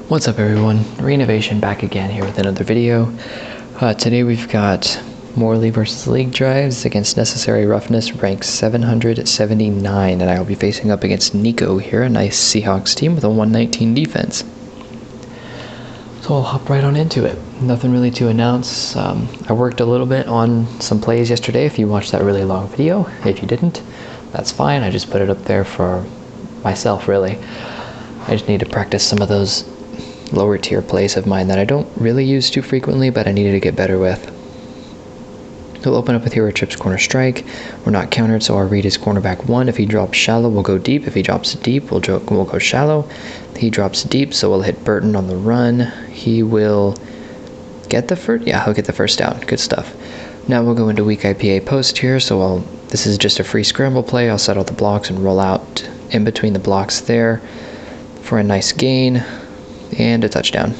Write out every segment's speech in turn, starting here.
What's up everyone, Reinnovation back again here with another video. Today we've got Morley versus League drives against Necessary Roughness, rank 779, and I will be facing up against Nico here, a nice Seahawks team with a 119 defense. So I'll hop right on into it. Nothing really to announce. I worked a little bit on some plays yesterday if you watched that really long video. If you didn't, that's fine. I just put it up there for myself really. I just need to practice some of those lower tier plays of mine that I don't really use too frequently, but I needed to get better with. We'll open up with hero trips corner strike. We're not countered, so our read is cornerback 1. If he drops shallow, we'll go deep. If he drops deep, we'll go shallow. He drops deep, so we'll hit Burton on the run. He will get the first, yeah, he'll get the first down. Good stuff. Now we'll go into weak IPA post here, so this is just a free scramble play. I'll settle the blocks and roll out in between the blocks there for a nice gain. And a touchdown.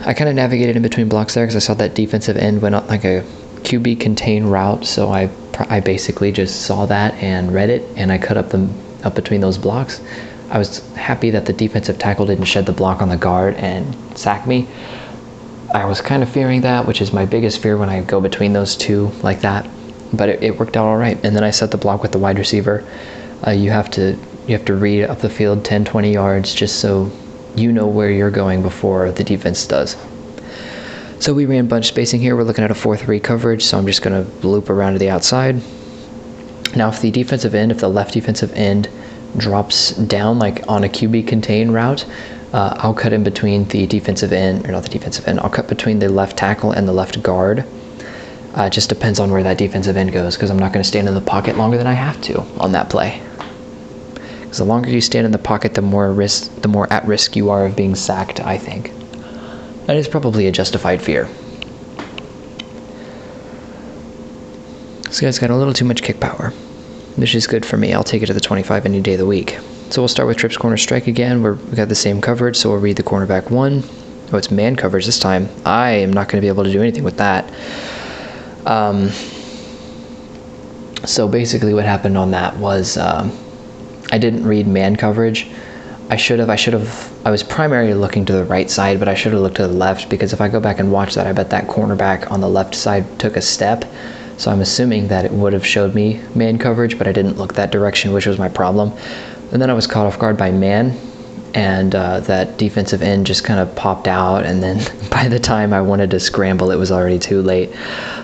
I kind of navigated in between blocks there because I saw that defensive end went up like a QB contain route, so I basically just saw that and read it, and I cut up between those blocks. I was happy that the defensive tackle didn't shed the block on the guard and sack me. I was kind of fearing that, which is my biggest fear when I go between those two like that, but it worked out all right. And then I set the block with the wide receiver. You have to read up the field 10-20 yards just so you know where you're going before the defense does. So we ran bunch spacing here. We're looking at a 4-3 coverage, so I'm just going to loop around to the outside. Now if the left defensive end drops down like on a QB contain route, I'll cut in between the defensive end, or not the defensive end, I'll cut between the left tackle and the left guard. It just depends on where that defensive end goes, because I'm not going to stand in the pocket longer than I have to on that play. Because the longer you stand in the pocket, the more at risk you are of being sacked, I think. That is probably a justified fear. This guy's got a little too much kick power, which is good for me. I'll take it to the 25 any day of the week. So we'll start with trips corner strike again. We got the same coverage, so we'll read the cornerback 1. Oh, it's man coverage this time. I am not going to be able to do anything with that. So basically what happened on that was I didn't read man coverage. I was primarily looking to the right side, but I should have looked to the left, because if I go back and watch that, I bet that cornerback on the left side took a step. So I'm assuming that it would have showed me man coverage, but I didn't look that direction, which was my problem. And then I was caught off guard by man, and that defensive end just kind of popped out, and then by the time I wanted to scramble, it was already too late.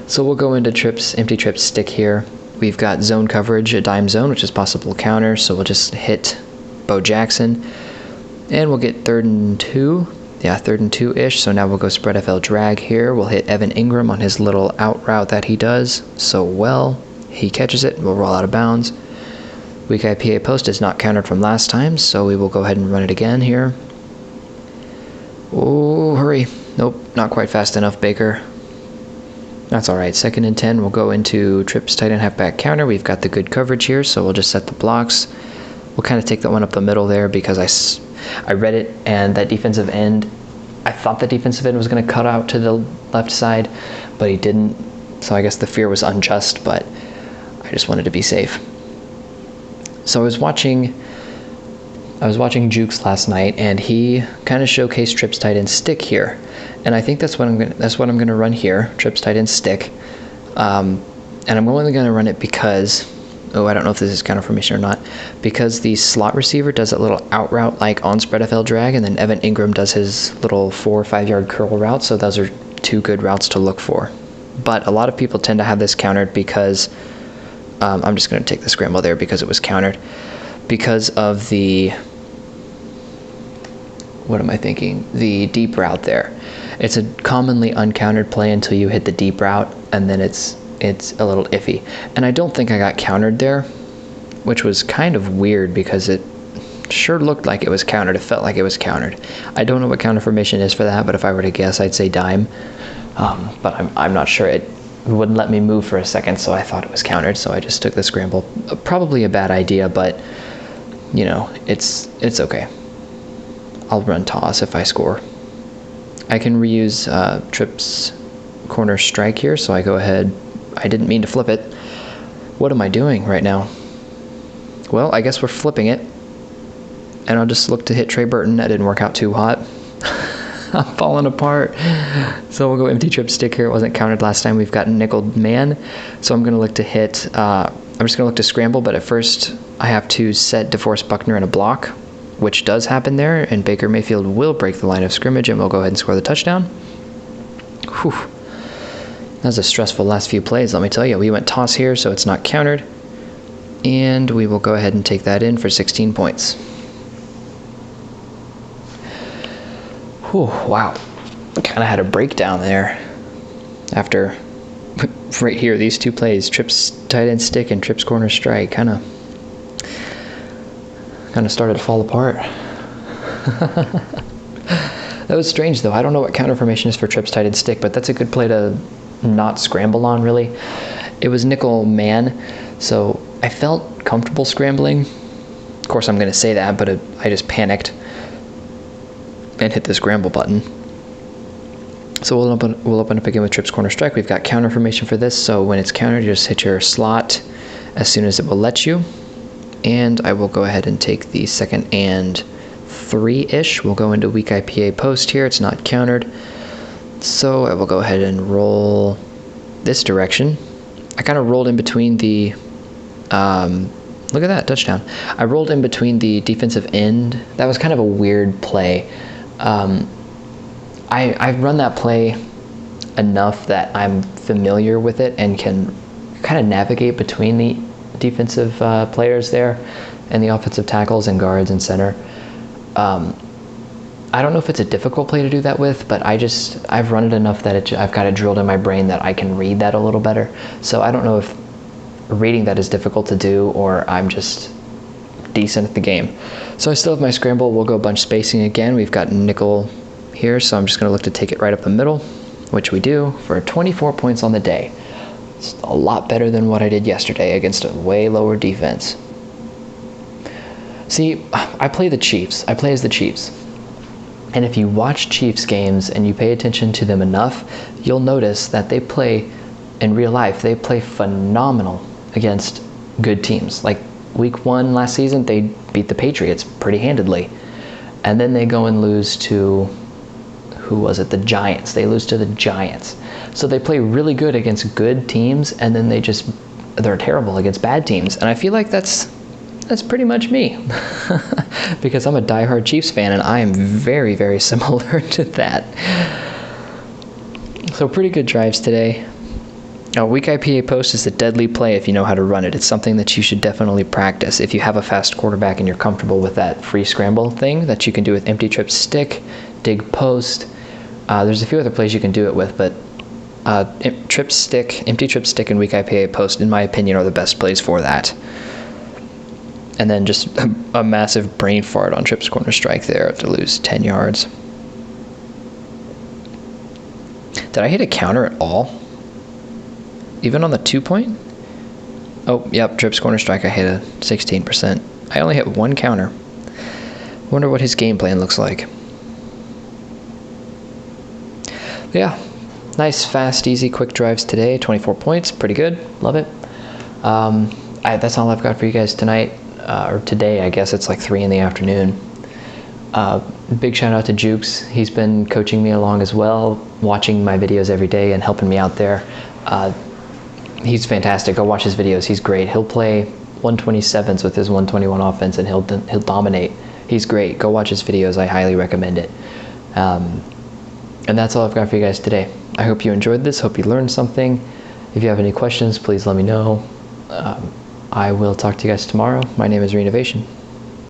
So we'll go into trips, empty trips stick here. We've got zone coverage, a dime zone, which is possible counter, so we'll just hit Bo Jackson, and we'll get 3rd and 2. Yeah, 3rd and 2-ish, so now we'll go spread FL drag here. We'll hit Evan Ingram on his little out route that he does so well. He catches it, we'll roll out of bounds. Weak IPA post is not countered from last time, so we will go ahead and run it again here. Oh, hurry. Nope, not quite fast enough, Baker. That's all right. 2nd and 10, we'll go into trips tight end halfback counter. We've got the good coverage here, so we'll just set the blocks. We'll kind of take that one up the middle there because I read it, and that defensive end, I thought the defensive end was going to cut out to the left side, but he didn't. So I guess the fear was unjust, but I just wanted to be safe. So I was watching Jukes last night, and he kind of showcased trips tight end stick here, and I think that's what I'm going to run here, trips tight end stick, and I'm only going to run it because, I don't know if this is counter formation or not, because the slot receiver does that little out route like on spread FL drag, and then Evan Ingram does his little 4 or 5 yard curl route, so those are 2 good routes to look for. But a lot of people tend to have this countered because I'm just going to take the scramble there because it was countered. Because of the, the deep route there. It's a commonly uncountered play until you hit the deep route, and then it's a little iffy. And I don't think I got countered there, which was kind of weird because it sure looked like it was countered. It felt like it was countered. I don't know what counter formation is for that, but if I were to guess, I'd say dime. But I'm not sure. It wouldn't let me move for a second, so I thought it was countered, so I just took the scramble. Probably a bad idea, but you know, it's okay. I'll run toss if I score. I can reuse trips corner strike here, so I go ahead. I didn't mean to flip it. What am I doing right now? Well, I guess we're flipping it. and I'll just look to hit Trey Burton. That didn't work out too hot. I'm falling apart. So we'll go empty trip stick here. It wasn't counted last time. We've got nickel man. So I'm going to look to hit, I'm just going to look to scramble, but at first I have to set DeForest Buckner in a block, which does happen there, and Baker Mayfield will break the line of scrimmage, and we'll go ahead and score the touchdown. Whew. That was a stressful last few plays, let me tell you. We went toss here, so it's not countered, and we will go ahead and take that in for 16 points. Whew, wow. Kind of had a breakdown there after right here, these two plays, trips tight end stick and trips corner strike, kind of started to fall apart. That was strange though. I don't know what counter formation is for trips tight end stick, but that's a good play to not scramble on, really. It was nickel man, so I felt comfortable scrambling. Of course I'm going to say that, but I just panicked and hit the scramble button. So we'll open up again with trips corner strike. We've got counter formation for this, so when it's countered, you just hit your slot as soon as it will let you. And I will go ahead and take the 2nd and 3-ish. We'll go into weak IPA post here. It's not countered. So I will go ahead and roll this direction. I kind of rolled in between the, look at that, touchdown. I rolled in between the defensive end. That was kind of a weird play. I've run that play enough that I'm familiar with it and can kind of navigate between the defensive players there and the offensive tackles and guards and center. I don't know if it's a difficult play to do that with, but I've run it enough that I've got it drilled in my brain that I can read that a little better. So I don't know if reading that is difficult to do or I'm just decent at the game. So I still have my scramble. We'll go bunch spacing again. We've got nickel here, so I'm just going to look to take it right up the middle, which we do for 24 points on the day. It's a lot better than what I did yesterday against a way lower defense. See, I play the Chiefs. I play as the Chiefs. And if you watch Chiefs games and you pay attention to them enough, you'll notice that they play, in real life, they play phenomenal against good teams. Like week 1 last season, they beat the Patriots pretty handedly. And then they go and lose to, who was it? The Giants. They lose to the Giants. So they play really good against good teams, and then they're terrible against bad teams. And I feel like that's pretty much me because I'm a diehard Chiefs fan, and I am very, very similar to that. So pretty good drives today. Now, weak IPA post is a deadly play if you know how to run it. It's something that you should definitely practice. If you have a fast quarterback and you're comfortable with that free scramble thing that you can do with empty trip stick, dig post. There's a few other plays you can do it with, but empty trip stick, and weak IPA post, in my opinion, are the best plays for that. And then just a massive brain fart on trips corner strike there to lose 10 yards. Did I hit a counter at all? Even on the 2-point? Oh, yep, trips corner strike, I hit a 16%. I only hit 1 counter. Wonder what his game plan looks like. Yeah, nice, fast, easy, quick drives today. 24 points, pretty good. Love it. That's all I've got for you guys tonight, or today. I guess it's like 3 in the afternoon. Big shout out to Jukes. He's been coaching me along as well, watching my videos every day and helping me out there. He's fantastic. Go watch his videos. He's great. He'll play 127s with his 121 offense, and he'll dominate. He's great. Go watch his videos. I highly recommend it. And that's all I've got for you guys today. I hope you enjoyed this. Hope you learned something. If you have any questions, please let me know. I will talk to you guys tomorrow. My name is Renovation.